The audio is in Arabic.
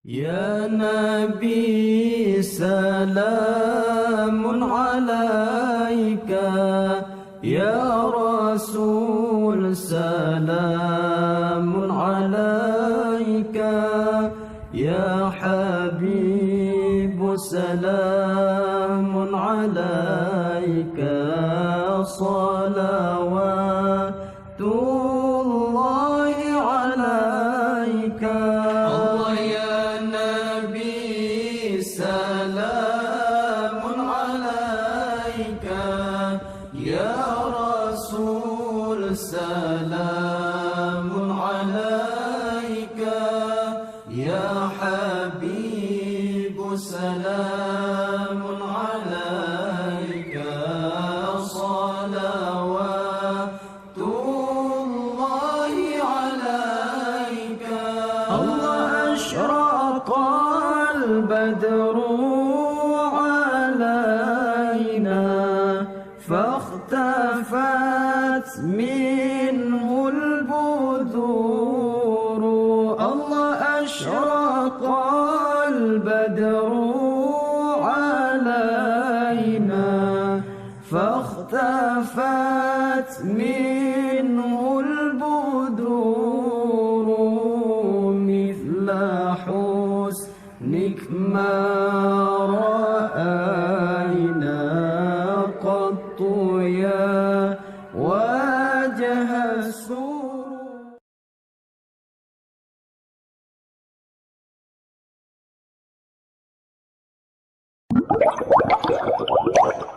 يا نبي سلام عليك، يا رسول سلام عليك، يا حبيب سلام عليك، صلوات الله عليك. الله يا نبي سلام عليك، يا رسول سلام عليك، يا حبيب سلام عليك، صلوات الله عليك. الله أشرق البدر علينا فاختفت منه البذور. الله أشرق البدر علينا فاختفت منه البذور. مثل حسنك ما رأى